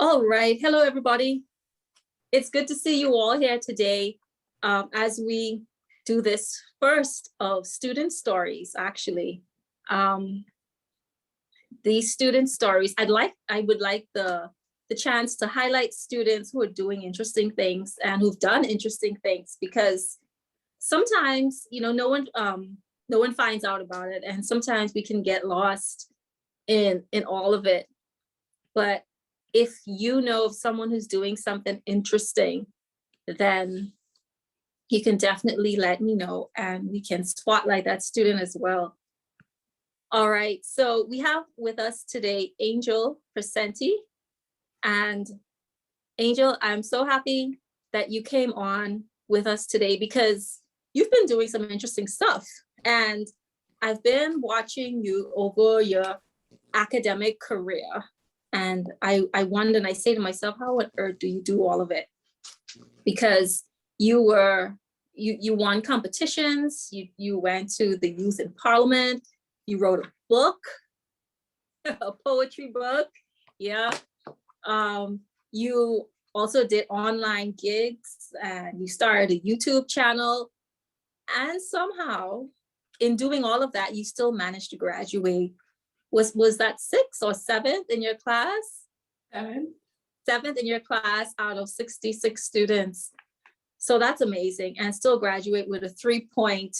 All right. Hello, everybody. It's good to see you all here today as we do this first of student stories, actually. These student stories, I would like the chance to highlight students who are doing interesting things and who've done interesting things, because sometimes, no one finds out about it, and sometimes we can get lost in all of it. But if you know of someone who's doing something interesting, then you can definitely let me know and we can spotlight that student as well. All right, so we have with us today Angel Percentie. And Angel, I'm so happy that you came on with us today because you've been doing some interesting stuff. And I've been watching you over your academic career. And I wonder, and I say to myself, how on earth do you do all of it? Because you won competitions, you went to the Youth in Parliament, you wrote a book, a poetry book, yeah. You also did online gigs and you started a YouTube channel. And somehow, in doing all of that, you still managed to graduate. Was that 6th or 7th in your class? 7th in your class out of 66 students. So that's amazing. And still graduate with a 3.75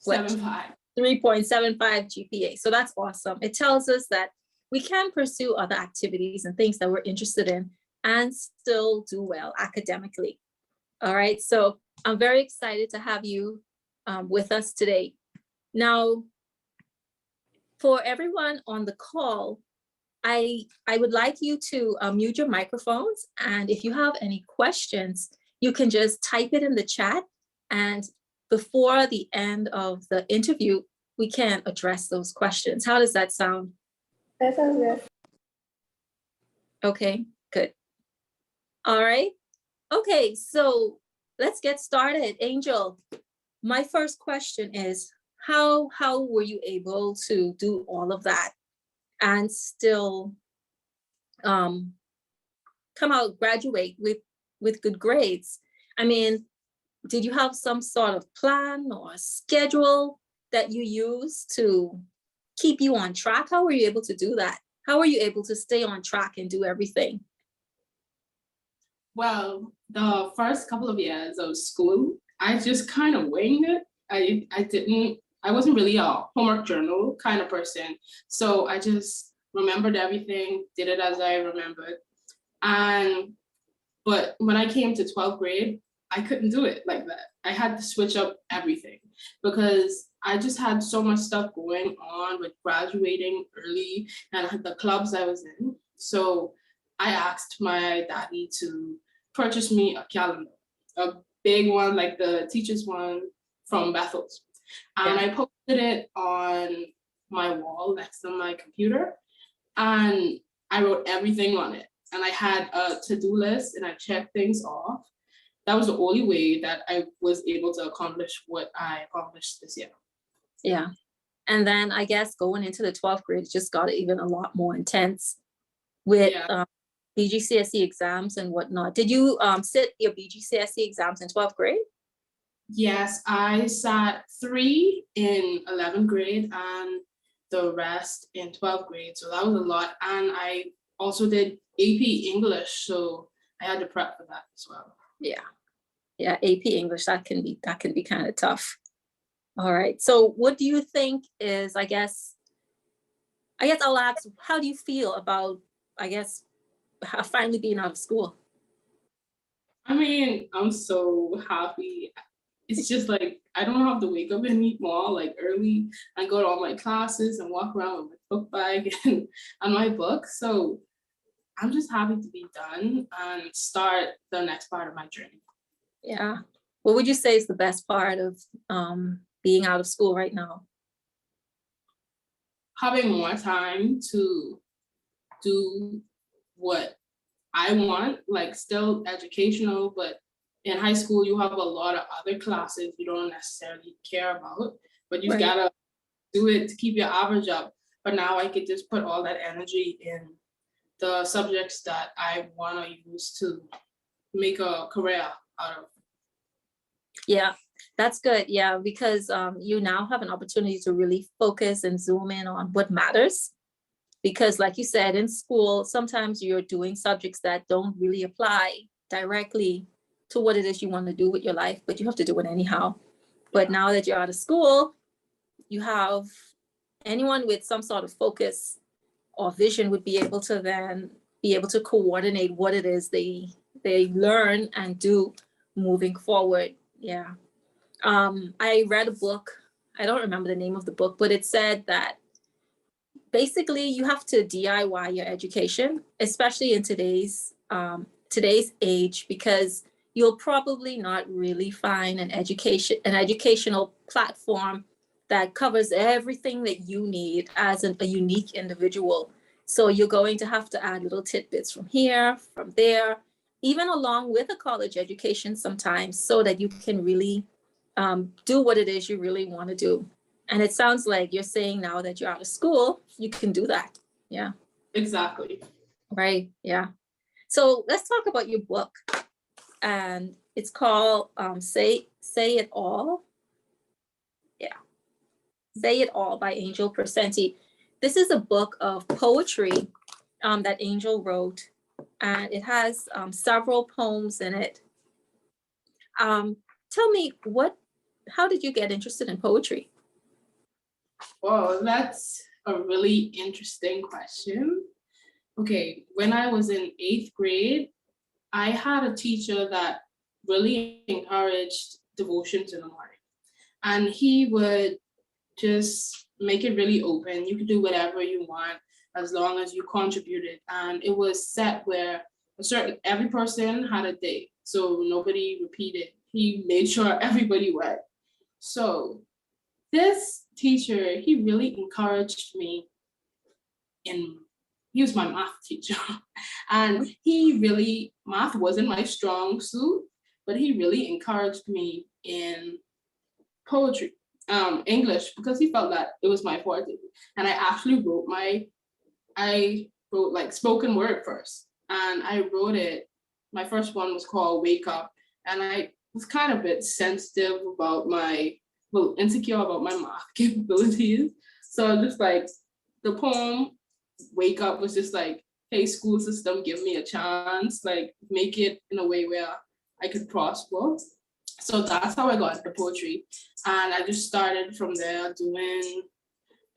GPA. So that's awesome. It tells us that we can pursue other activities and things that we're interested in and still do well academically. All right. So I'm very excited to have you with us today. Now, for everyone on the call, I would like you to mute your microphones. And if you have any questions, you can just type it in the chat. And before the end of the interview, we can address those questions. How does that sound? That sounds good. Okay, good. All right. Okay, so let's get started. Angel, my first question is, how were you able to do all of that and still come out, graduate with good grades? I mean, did you have some sort of plan or schedule that you used to keep you on track? How were you able to do that? How were you able to stay on track and do everything? Well, the first couple of years of school, I just kind of winged it. I wasn't really a homework journal kind of person. So I just remembered everything, did it as I remembered. But when I came to 12th grade, I couldn't do it like that. I had to switch up everything because I just had so much stuff going on with graduating early and the clubs I was in. So I asked my daddy to purchase me a calendar, a big one like the teacher's one from Bethel's. And I posted it on my wall next to my computer and I wrote everything on it. And I had a to-do list and I checked things off. That was the only way that I was able to accomplish what I accomplished this year. Yeah. And then I guess going into the 12th grade just got even a lot more intense with BGCSE exams and whatnot. Did you sit your BGCSE exams in 12th grade? Yes, I sat 3 in 11th grade and the rest in 12th grade. So that was a lot. And I also did AP English. So I had to prep for that as well. Yeah. Yeah, AP English, that can be kind of tough. All right. So what do you think is, I guess I'll ask, how do you feel about, finally being out of school? I mean, I'm so happy. It's just like, I don't have to wake up anymore like early and go to all my classes and walk around with my book bag and my book. So I'm just happy to be done and start the next part of my journey. Yeah. What would you say is the best part of being out of school right now? Having more time to do what I want, like still educational, but in high school, you have a lot of other classes you don't necessarily care about, but you gotta do it to keep your average up. But now I could just put all that energy in the subjects that I want to use to make a career out of. Yeah, that's good. Yeah, because you now have an opportunity to really focus and zoom in on what matters. Because like you said, in school, sometimes you're doing subjects that don't really apply directly to what it is you want to do with your life, but you have to do it anyhow. But now that you're out of school, you have anyone with some sort of focus or vision would be able to then be able to coordinate what it is they learn and do moving forward. Yeah. I read a book. I don't remember the name of the book, but it said that basically you have to DIY your education, especially in today's age, because you'll probably not really find an educational platform that covers everything that you need as a unique individual. So you're going to have to add little tidbits from here, from there, even along with a college education sometimes, so that you can really do what it is you really want to do. And it sounds like you're saying now that you're out of school, you can do that. Yeah. Exactly. Right. Yeah. So let's talk about your book. And it's called Say It All. Yeah. Say It All by Angel Percentie. This is a book of poetry that Angel wrote, and it has several poems in it. Tell me, how did you get interested in poetry? Well, that's a really interesting question. Okay, when I was in 8th grade, I had a teacher that really encouraged devotions in the morning. And he would just make it really open. You could do whatever you want as long as you contributed. And it was set where every person had a day, so nobody repeated. He made sure everybody went. So this teacher, he really encouraged me he was my math teacher. And math wasn't my strong suit, but he really encouraged me in poetry, English, because he felt that it was my forte. And I actually wrote like spoken word first. And I wrote it, my first one was called Wake Up. And I was kind of a bit sensitive about insecure about my math capabilities. So just like the poem Wake Up was just like, hey, school system, give me a chance, like make it in a way where I could prosper. So that's how I got into poetry. And I just started from there doing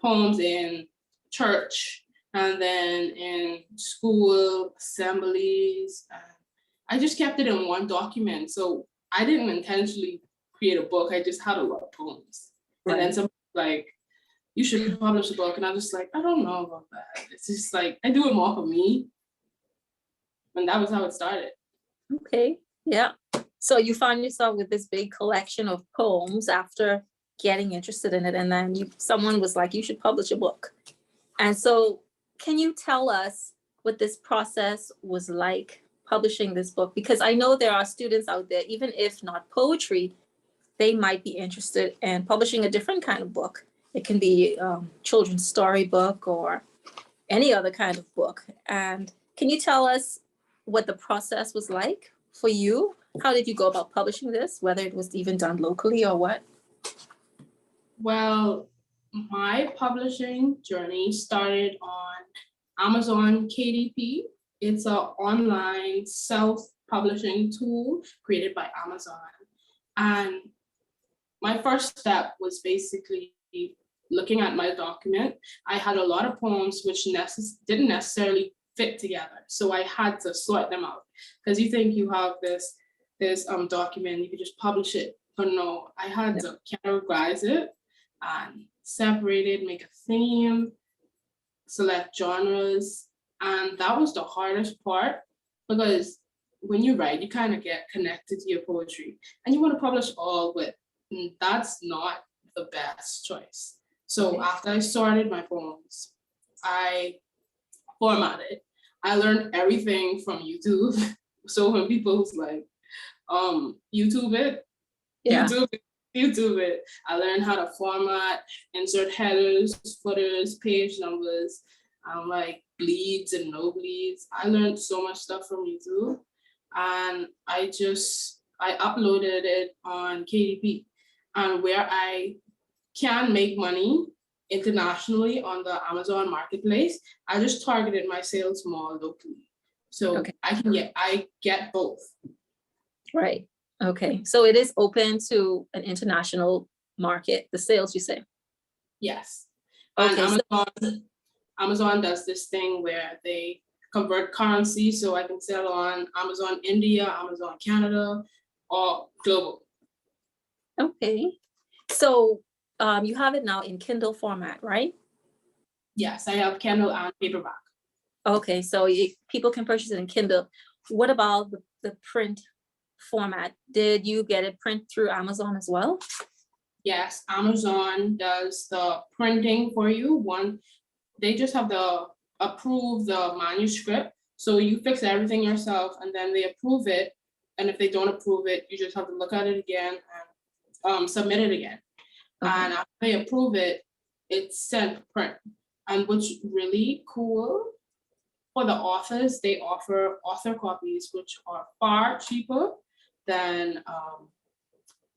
poems in church and then in school assemblies. I just kept it in one document. So I didn't intentionally create a book. I just had a lot of poems. Right. And then some like, you should publish a book. And I'm just like, I don't know about that. It's just like, I do it more for me. And that was how it started. Okay, yeah. So you found yourself with this big collection of poems after getting interested in it. And then someone was like, you should publish a book. And so can you tell us what this process was like publishing this book? Because I know there are students out there, even if not poetry, they might be interested in publishing a different kind of book. It can be children's storybook or any other kind of book. And can you tell us what the process was like for you? How did you go about publishing this, whether it was even done locally or what? Well, my publishing journey started on Amazon KDP. It's an online self-publishing tool created by Amazon. And my first step was basically looking at my document. I had a lot of poems which didn't necessarily fit together. So I had to sort them out. Because you think you have this document, you could just publish it. But no, I had to categorize it and separate it, make a theme, select genres. And that was the hardest part, because when you write, you kind of get connected to your poetry and you want to publish all, but that's not the best choice. So after I sorted my poems, I formatted. I learned everything from YouTube. So when people's like, YouTube it, YouTube it. I learned how to format, insert headers, footers, page numbers. like bleeds and no bleeds. I learned so much stuff from you too. And I uploaded it on KDP, and where I can make money internationally on the Amazon marketplace, I just targeted my sales more locally. So Okay. I get both. Right. Okay. So it is open to an international market, the sales, you say? Yes. Okay. And Amazon does this thing where they convert currency, so I can sell on Amazon India, Amazon Canada, or global. Okay. So you have it now in Kindle format, right? Yes, I have Kindle and paperback. Okay, so people can purchase it in Kindle. What about the print format? Did you get it print through Amazon as well? Yes, Amazon does the printing for you. They just have to approve the manuscript. So you fix everything yourself and then they approve it. And if they don't approve it, you just have to look at it again and submit it again. Okay. And after they approve it, it's sent to print. And what's really cool for the authors, they offer author copies, which are far cheaper than,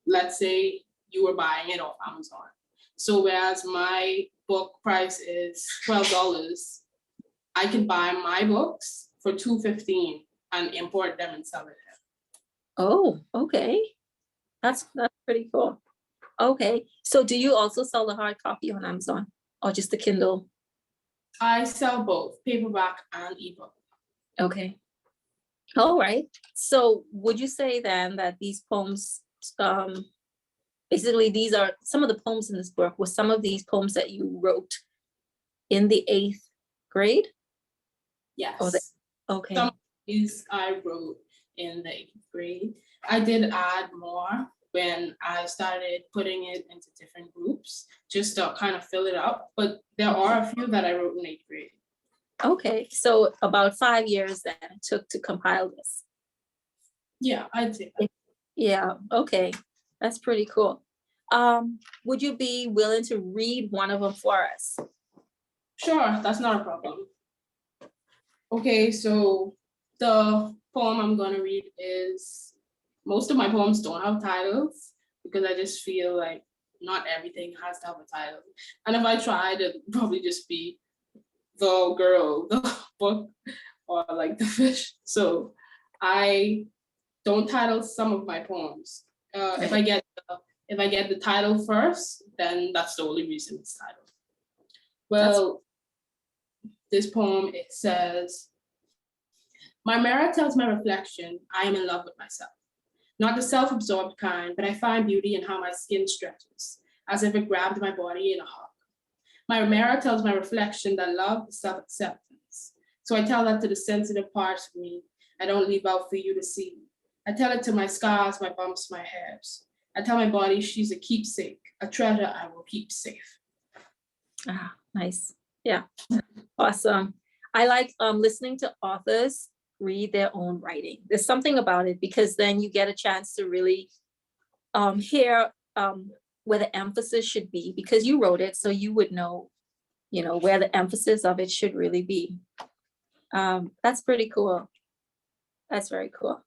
let's say, you were buying it off Amazon. So whereas my book price is $12, I can buy my books for $2.15 and import them and sell it. Oh, okay. That's pretty cool. Okay. So do you also sell the hard copy on Amazon or just the Kindle? I sell both paperback and ebook. Okay. All right. So would you say then that these poems, basically these are some of the poems in this book, were some of these poems that you wrote in the 8th grade? Yes. Okay. Some of these I wrote in the 8th grade. I did add more when I started putting it into different groups just to kind of fill it up. But there are a few that I wrote in 8th grade. Okay, so about 5 years that it took to compile this. Yeah, I'd say that. Yeah, okay, that's pretty cool. Would you be willing to read one of them for us? Sure, that's not a problem. Okay, so the poem I'm gonna read is, most of my poems don't have titles because I just feel like not everything has to have a title. And if I tried, it'd probably just be the girl, the book, or like the fish. So I don't title some of my poems. If I get the title first, then that's the only reason it's titled. Well, this poem, it says, my mirror tells my reflection I am in love with myself. Not the self-absorbed kind, but I find beauty in how my skin stretches, as if it grabbed my body in a hug. My mirror tells my reflection that love is self-acceptance. So I tell that to the sensitive parts of me I don't leave out for you to see. I tell it to my scars, my bumps, my hairs. I tell my body she's a keepsake, a treasure I will keep safe. Ah, nice. Yeah, awesome. I like listening to authors read their own writing. There's something about it because then you get a chance to really hear where the emphasis should be because you wrote it, so you would know, where the emphasis of it should really be. That's pretty cool. That's very cool.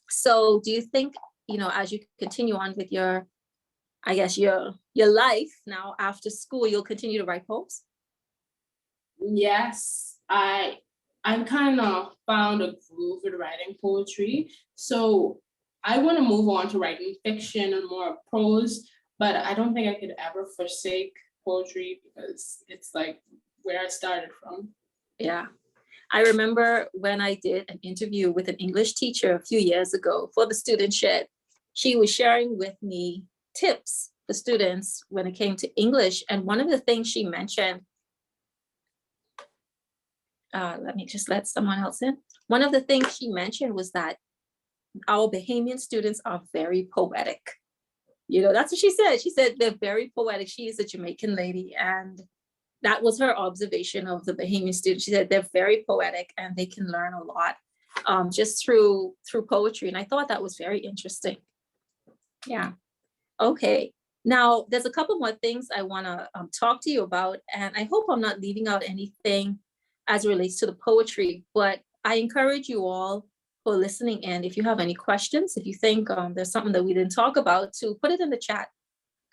So do you think, as you continue on with your, I guess your life now after school, you'll continue to write poems? Yes, I kind of found a groove with writing poetry. So I want to move on to writing fiction and more prose, but I don't think I could ever forsake poetry because it's like where I started from. Yeah. I remember when I did an interview with an English teacher a few years ago for the student shed, she was sharing with me tips for students when it came to English. And one of the things she mentioned, let me just let someone else in. One of the things she mentioned was that our Bahamian students are very poetic. That's what she said. She said they're very poetic. She is a Jamaican lady, and that was her observation of the Bahamian students. She said they're very poetic and they can learn a lot just through poetry. And I thought that was very interesting. Yeah. Okay. Now, there's a couple more things I want to talk to you about, and I hope I'm not leaving out anything as it relates to the poetry, but I encourage you all who are listening in, if you have any questions, if you think there's something that we didn't talk about, to put it in the chat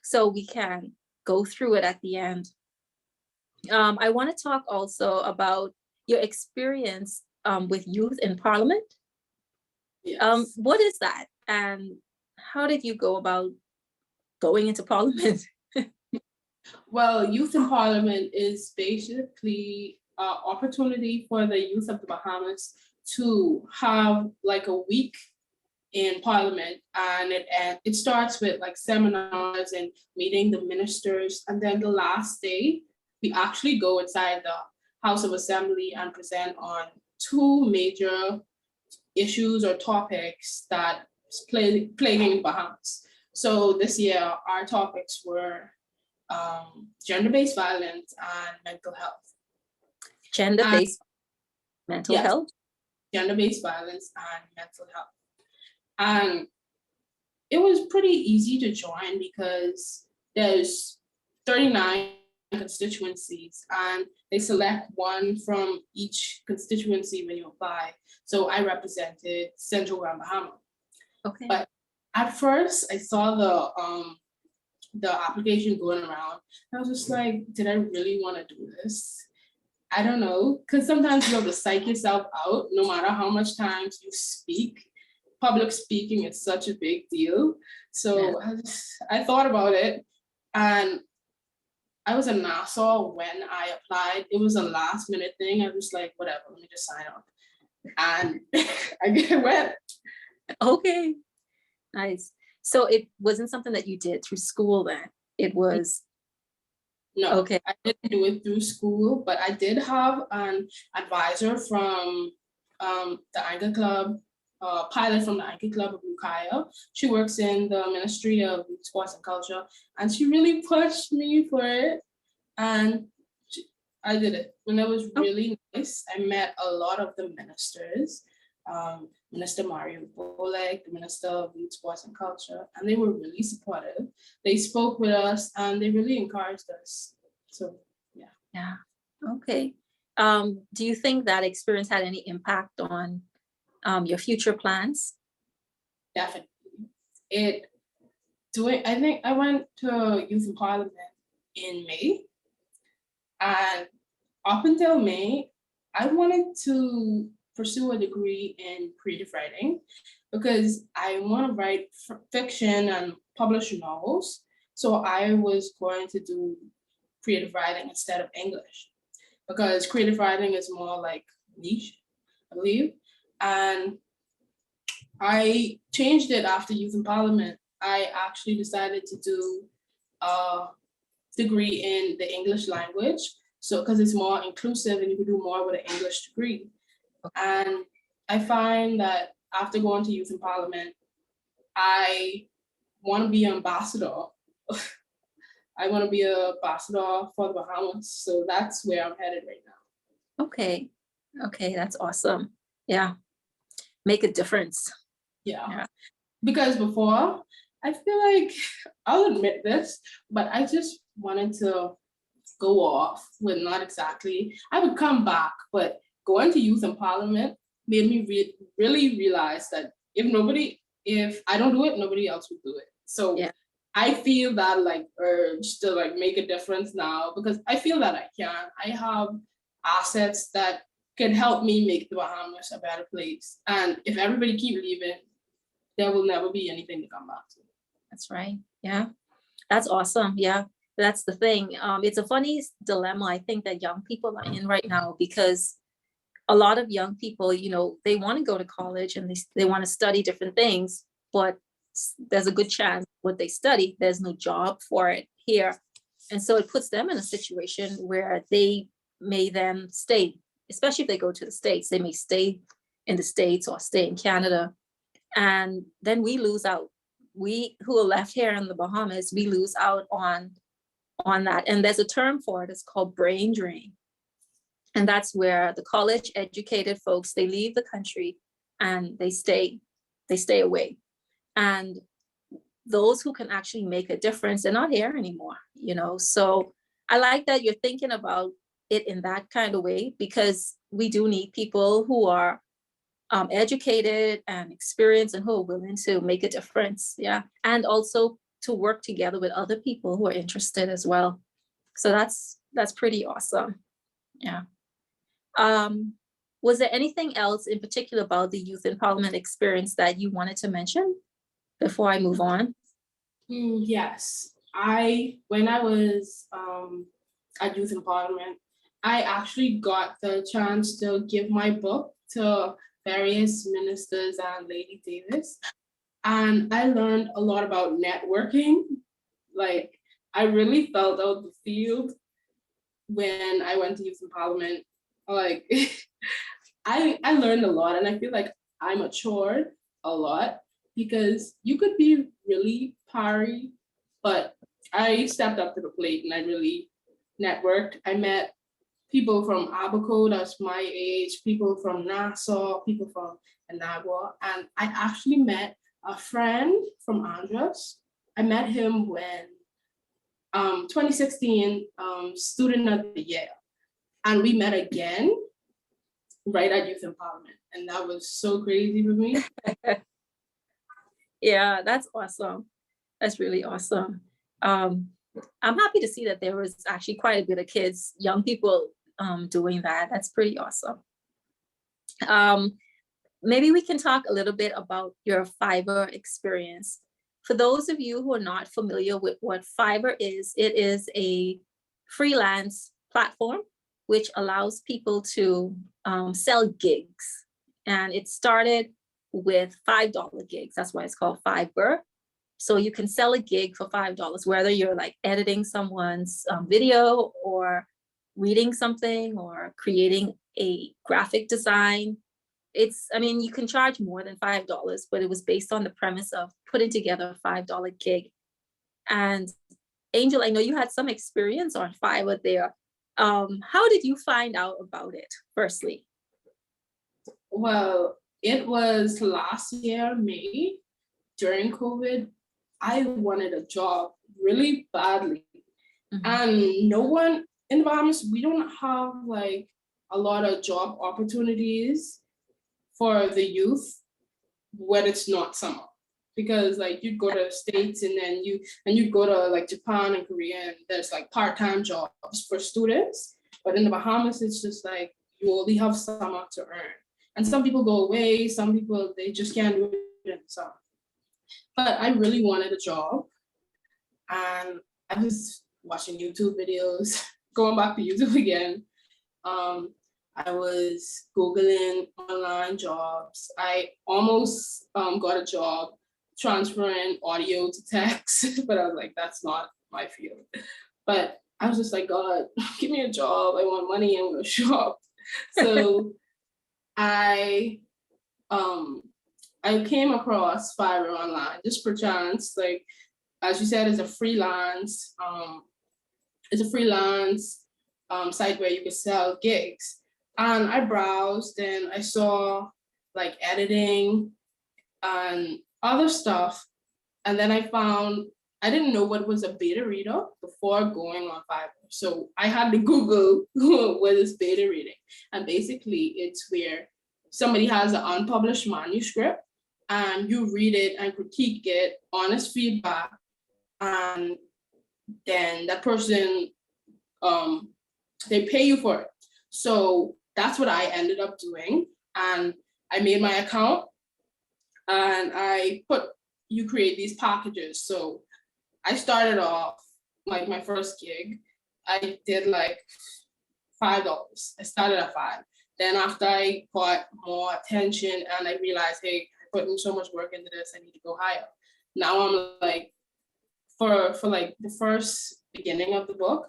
so we can go through it at the end. I want to talk also about your experience with youth in Parliament. Yes. What is that? And how did you go about going into Parliament? Well, Youth in Parliament is basically an opportunity for the youth of the Bahamas to have like a week in Parliament, and it starts with like seminars and meeting the ministers, and then the last day we actually go inside the House of Assembly and present on two major issues or topics that plaguing Bahamas. So this year our topics were gender-based violence and mental health. Gender-based mental Yes, health? gender-based violence and mental health. And it was pretty easy to join because there's 39 constituencies and they select one from each constituency when you apply. So I represented Central Grand Bahama. Okay. But at first I saw the application going around. I was just like, did I really want to do this? I don't know, because sometimes you have to psych yourself out no matter how much times you speak. Public speaking is such a big deal. So yeah. I thought about it, and I was in Nassau when I applied. It was a last minute thing. I was like, whatever, let me just sign up. And I went. Okay, nice. So it wasn't something that you did through school then? It was? No, okay. I didn't do it through school, but I did have an advisor from the Anchor Club, pilot from the Anchor Club of Lukaya. She works in the Ministry of Sports and Culture, and she really pushed me for it, and I did it. And it was really nice. I met a lot of the ministers, Minister Mario Bolek, the Minister of Youth, Sports and Culture, and they were really supportive. They spoke with us and they really encouraged us. So, yeah. Yeah, okay. Do you think that experience had any impact on your future plans? Definitely. I think I went to Youth in Parliament in May, and up until May, I wanted to pursue a degree in creative writing because I want to write fiction and publish novels. So I was going to do creative writing instead of English because creative writing is more like niche, I believe. And I changed it after Youth in Parliament. I actually decided to do a degree in the English language. So, because it's more inclusive and you can do more with an English degree. And I find that after going to Youth in Parliament, I want to be an ambassador. I want to be an ambassador for the Bahamas. So that's where I'm headed right now. Okay. Okay, that's awesome. Yeah. Make a difference. Yeah. Because before, I feel like, I'll admit this, but I just wanted to go off with not exactly, I would come back, but going to Youth in Parliament made me really realize that if I don't do it, nobody else will do it. So yeah. I feel that like urge to like make a difference now because I feel that I can. I have assets that can help me make the Bahamas a better place. And if everybody keep leaving, there will never be anything to come back to. That's right. Yeah, that's awesome. Yeah, that's the thing. It's a funny dilemma I think that young people are in right now because a lot of young people, you know, they want to go to college and they want to study different things, but there's a good chance what they study, there's no job for it here. And so it puts them in a situation where they may then stay, especially if they go to the States, they may stay in the States or stay in Canada. And then we lose out. We who are left here in the Bahamas, we lose out on that. And there's a term for it, it's called brain drain. And that's where the college educated folks, they leave the country and they stay away. And those who can actually make a difference, they're not here anymore, you know? So I like that you're thinking about it in that kind of way, because we do need people who are educated and experienced and who are willing to make a difference. Yeah. And also to work together with other people who are interested as well. So that's pretty awesome. Yeah. Was there anything else in particular about the youth empowerment experience that you wanted to mention before I move on? Yes, when I was at Youth Empowerment, I actually got the chance to give my book to various ministers and Lady Davis, and I learned a lot about networking. Like, I really felt out the field when I went to Youth Empowerment. Like, I learned a lot, and I feel like I matured a lot, because you could be really party, but I stepped up to the plate and I really networked. I met people from Abaco, that's my age, people from Nassau, people from Anagua, and I actually met a friend from Andros. I met him when 2016 Student of the Year, and we met again right at Youth Empowerment, and that was so crazy for me. Yeah, that's awesome. That's really awesome. I'm happy to see that there was actually quite a bit of kids, young people doing that. That's pretty awesome. Maybe we can talk a little bit about your Fiverr experience. For those of you who are not familiar with what Fiverr is, it is a freelance platform which allows people to sell gigs. And it started with $5 gigs. That's why it's called Fiverr. So you can sell a gig for $5, whether you're like editing someone's video or reading something or creating a graphic design. I mean, you can charge more than $5, but it was based on the premise of putting together a $5 gig. And Angel, I know you had some experience on Fiverr there. How did you find out about it, firstly? Well, it was last year, May, during COVID. I wanted a job really badly. Mm-hmm. And no one in the Bahamas, we don't have like a lot of job opportunities for the youth when it's not summer. Because like you'd go to States and then you'd go to like Japan and Korea, and there's like part-time jobs for students. But in the Bahamas, it's just like you only have summer to earn. And some people go away, some people, they just can't do it in the summer. But I really wanted a job, and I was watching YouTube videos, going back to YouTube again. I was Googling online jobs. I almost got a job transferring audio to text, but I was like, that's not my field. But I was just like, God, give me a job. I want money. I'm gonna shop. So I came across Fiverr online just per chance. Like, as you said, it's a freelance site where you could sell gigs. And I browsed and I saw like editing and other stuff. And then I didn't know what was a beta reader before going on Fiverr. So I had to Google what is beta reading. And basically it's where somebody has an unpublished manuscript and you read it and critique it, honest feedback, and then that person, they pay you for it. So that's what I ended up doing. And I made my account and you create these packages. So I started off like my first gig, I did like $5. I started at $5. Then after I got more attention and I realized, hey, I put in so much work into this, I need to go higher. Now I'm like, for like the first beginning of the book,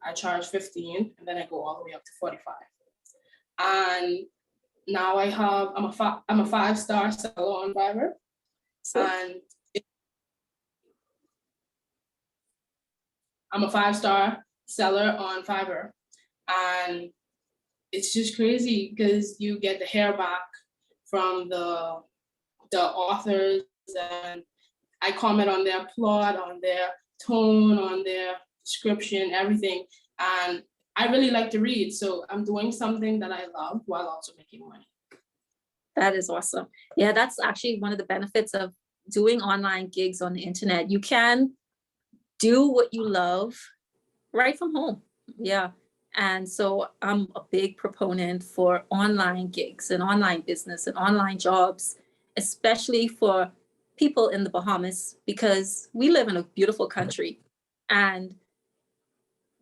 I charge 15 and then I go all the way up to 45. And now I'm a 5-star seller on Fiverr. And I'm a 5-star seller on Fiverr. And it's just crazy because you get the hair back from the authors, and I comment on their plot, on their tone, on their description, everything. And I really like to read. So I'm doing something that I love while also making money. That is awesome. Yeah, that's actually one of the benefits of doing online gigs on the internet. You can do what you love right from home. Yeah. And so I'm a big proponent for online gigs and online business and online jobs, especially for people in the Bahamas, because we live in a beautiful country. And,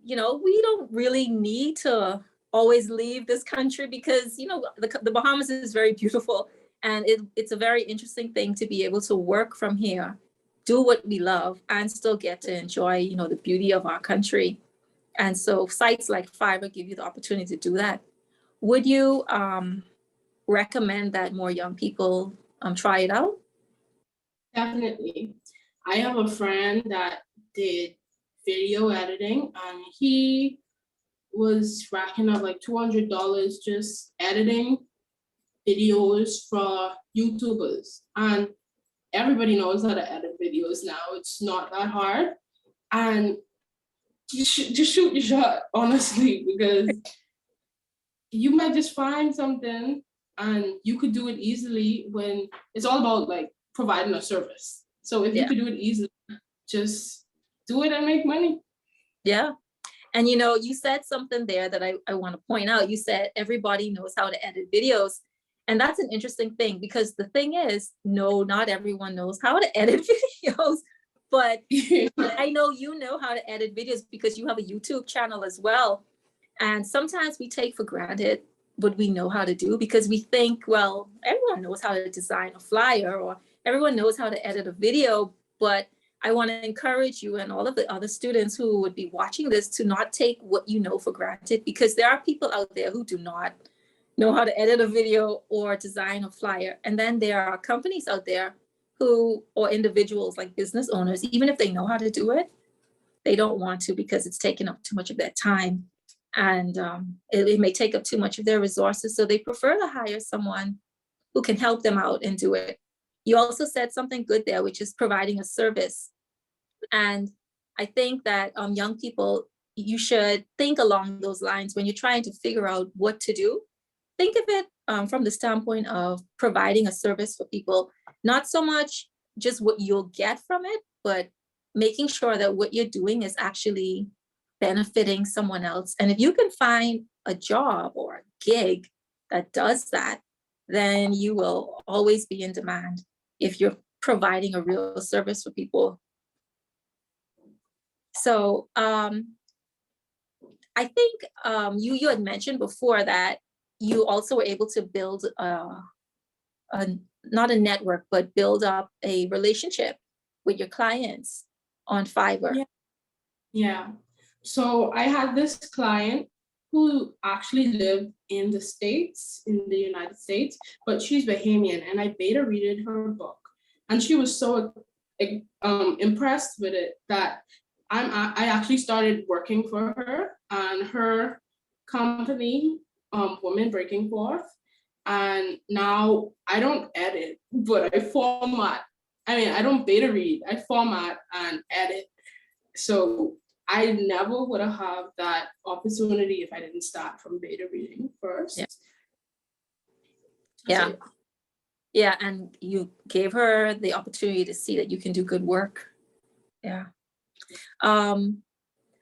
we don't really need to always leave this country because, the Bahamas is very beautiful. And it's a very interesting thing to be able to work from here, do what we love, and still get to enjoy, the beauty of our country. And so sites like Fiverr give you the opportunity to do that. Would you recommend that more young people try it out? Definitely. I have a friend that did video editing, and he was racking up like $200 just editing videos for YouTubers. And everybody knows how to edit videos now. It's not that hard. And just shoot your shot, honestly, because you might just find something and you could do it easily when it's all about like providing a service. So if you could do it easily, just do it and make money. Yeah. And you said something there that I want to point out. You said everybody knows how to edit videos. And that's an interesting thing because the thing is, no, not everyone knows how to edit videos. But I know you know how to edit videos because you have a YouTube channel as well. And sometimes we take for granted what we know how to do because we think, well, everyone knows how to design a flyer or everyone knows how to edit a video. But I want to encourage you and all of the other students who would be watching this to not take what you know for granted, because there are people out there who do not know how to edit a video or design a flyer. And then there are companies out there or individuals like business owners, even if they know how to do it, they don't want to because it's taking up too much of their time. And it may take up too much of their resources. So they prefer to hire someone who can help them out and do it. You also said something good there, which is providing a service. And I think that young people, you should think along those lines when you're trying to figure out what to do. Think of it from the standpoint of providing a service for people, not so much just what you'll get from it, but making sure that what you're doing is actually benefiting someone else. And if you can find a job or a gig that does that, then you will always be in demand if you're providing a real service for people. So I think you had mentioned before that you also were able to build not a network, but build up a relationship with your clients on Fiverr. Yeah. So I had this client who actually lived in the States, in the United States, but she's Bahamian, and I beta readed her book. And she was so impressed with it that I actually started working for her and her company, Women Breaking Forth. And now I don't edit, but I format. I mean, I don't beta read, I format and edit. So I never would have had that opportunity if I didn't start from beta reading first. Yeah. Yeah, and you gave her the opportunity to see that you can do good work. Yeah.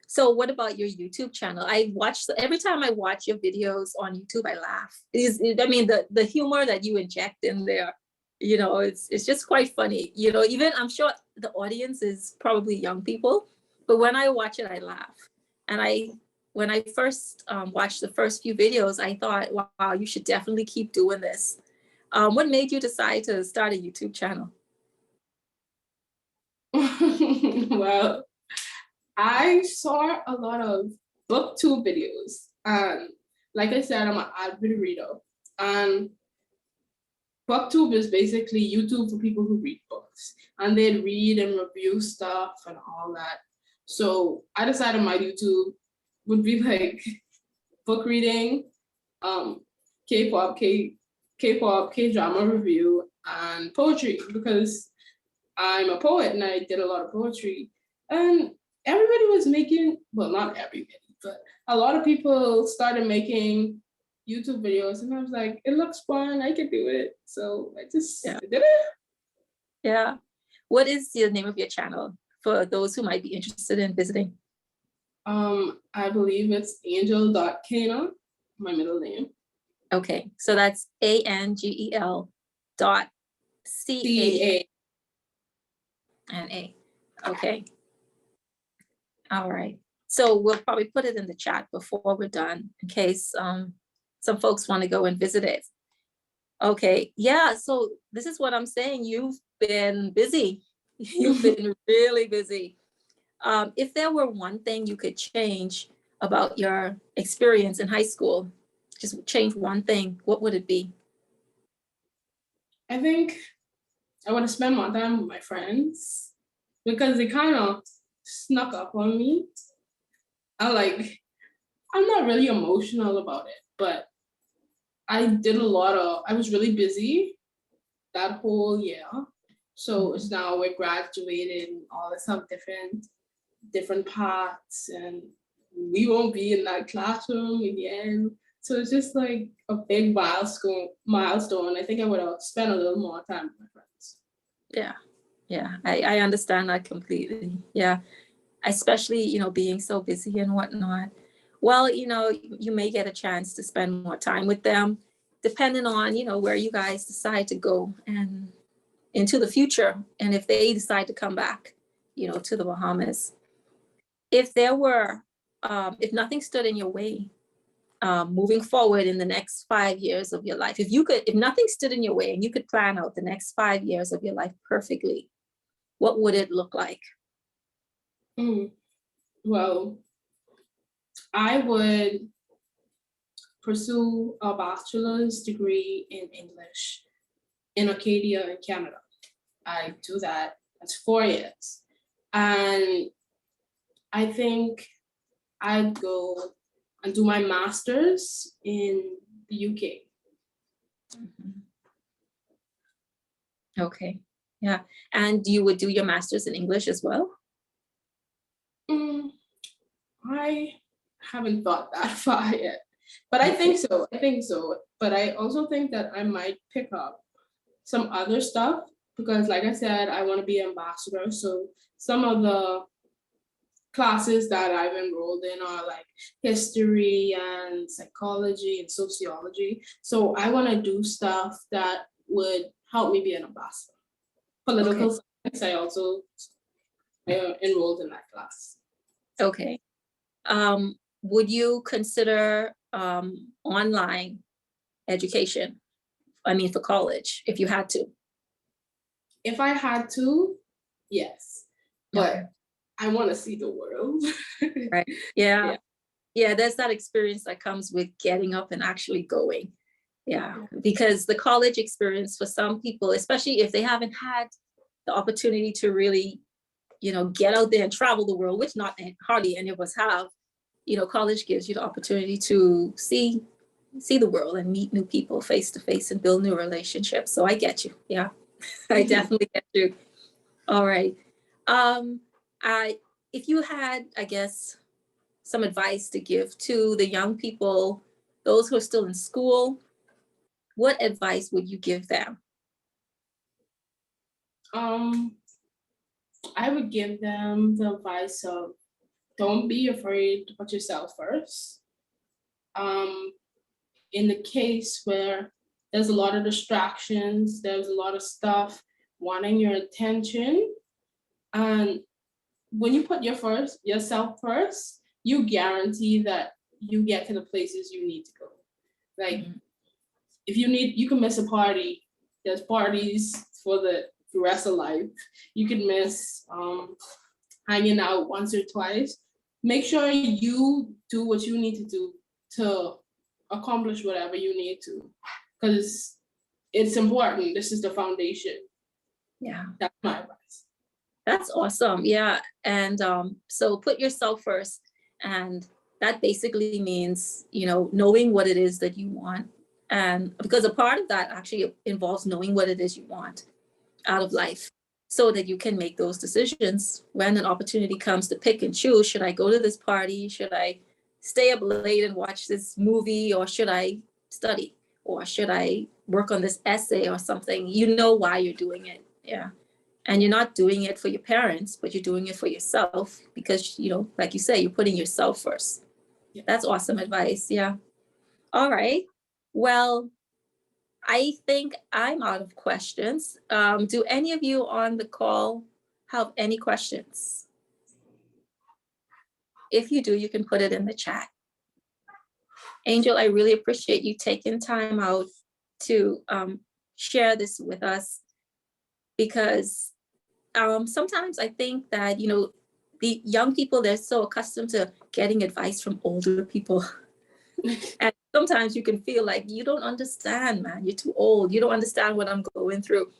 So what about your YouTube channel? Every time I watch your videos on YouTube, I laugh. The humor that you inject in there, it's just quite funny. Even I'm sure the audience is probably young people, but when I watch it, I laugh. And when I first watched the first few videos, I thought, wow, you should definitely keep doing this. What made you decide to start a YouTube channel? Well, I saw a lot of booktube videos. Like I said, I'm an avid reader. And booktube is basically YouTube for people who read books. And they read and review stuff and all that. So I decided my YouTube would be like book reading, K-pop, K-drama review, and poetry, because I'm a poet and I did a lot of poetry. And everybody was making, well, not everybody, but a lot of people started making YouTube videos. And I was like, it looks fun. I can do it. So I just Yeah. did it. Yeah. What is the name of your channel for those who might be interested in visiting? I believe it's angel.kana, my middle name. Okay, so that's ANGEL dot CANA. Okay. All right. So we'll probably put it in the chat before we're done in case some folks want to go and visit it. Okay. Yeah. So this is what I'm saying. You've been busy. You've been really busy. If there were one thing you could change about your experience in high school, just change one thing, what would it be? I think I want to spend more time with my friends because they kind of snuck up on me. I'm not really emotional about it, but I was really busy that whole year. So it's now we're graduating, all this have different paths, and we won't be in that classroom again. So it's just like a big milestone. I think I would have spent a little more time with my friends. Yeah, I understand that completely. Yeah, especially, being so busy and whatnot. Well, you may get a chance to spend more time with them, depending on, where you guys decide to go and into the future. And if they decide to come back, to the Bahamas. If there were, if nothing stood in your way, moving forward in the next 5 years of your life, if nothing stood in your way and you could plan out the next 5 years of your life perfectly, what would it look like? Well, I would pursue a bachelor's degree in English in Acadia in Canada. I do that. That's 4 years. And I think I'd go and do my master's in the UK. Okay. Yeah. And you would do your master's in English as well? I haven't thought that far yet, but I think so. But I also think that I might pick up some other stuff because, like I said, I want to be an ambassador. So some of the classes that I've enrolled in are like history and psychology and sociology. So I want to do stuff that would help me be an ambassador. Political science, I also enrolled in that class. Okay. Would you consider online education? I mean, for college, if you had to? If I had to, yes. But I want to see the world. Right. Yeah. Yeah, there's that experience that comes with getting up and actually going. Yeah, because the college experience for some people, especially if they haven't had the opportunity to really, get out there and travel the world, which not hardly any of us have, college gives you the opportunity to see the world and meet new people face to face and build new relationships. So I get you. Yeah, I definitely get you. All right. If you had, I guess, some advice to give to the young people, those who are still in school, what advice would you give them? I would give them the advice of don't be afraid to put yourself first. In the case where there's a lot of distractions, there's a lot of stuff wanting your attention, and when you put yourself first, you guarantee that you get to the places you need to go. Like if you can miss a party, there's parties for the rest of life. You can miss hanging out once or twice. Make sure you do what you need to do to accomplish whatever you need to, because it's important. This is the foundation. Yeah, that's my advice. That's awesome. Yeah. And so put yourself first. And that basically means, knowing what it is that you want. And because a part of that actually involves knowing what it is you want out of life. so that you can make those decisions when an opportunity comes to pick and choose. Should I go to this party? Should I stay up late and watch this movie? Or should I study? Or should I work on this essay or something? You know why you're doing it. Yeah. And you're not doing it for your parents, but you're doing it for yourself because, you know, like you say, you're putting yourself first. Yeah. That's awesome advice. Yeah. All right. Well, I think I'm out of questions. Do any of you on the call have any questions? If you do, you can put it in the chat. Angel, I really appreciate you taking time out to share this with us, because sometimes I think that, you know, the young people, they're so accustomed to getting advice from older people. And sometimes you can feel like you don't understand, man. You're too old. You don't understand what I'm going through.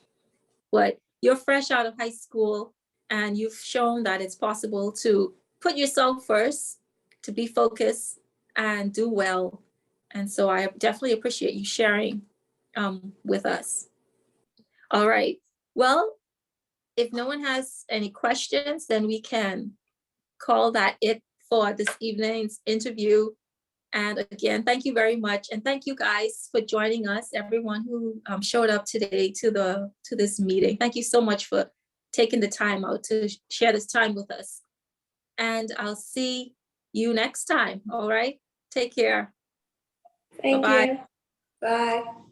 But you're fresh out of high school and you've shown that it's possible to put yourself first, to be focused and do well. And so I definitely appreciate you sharing with us. All right. Well, if no one has any questions, then we can call that it for this evening's interview. And again, thank you very much. And thank you guys for joining us, everyone who showed up today to this meeting. Thank you so much for taking the time out to share this time with us. And I'll see you next time. All right. Take care. Thank Bye-bye. you. Bye.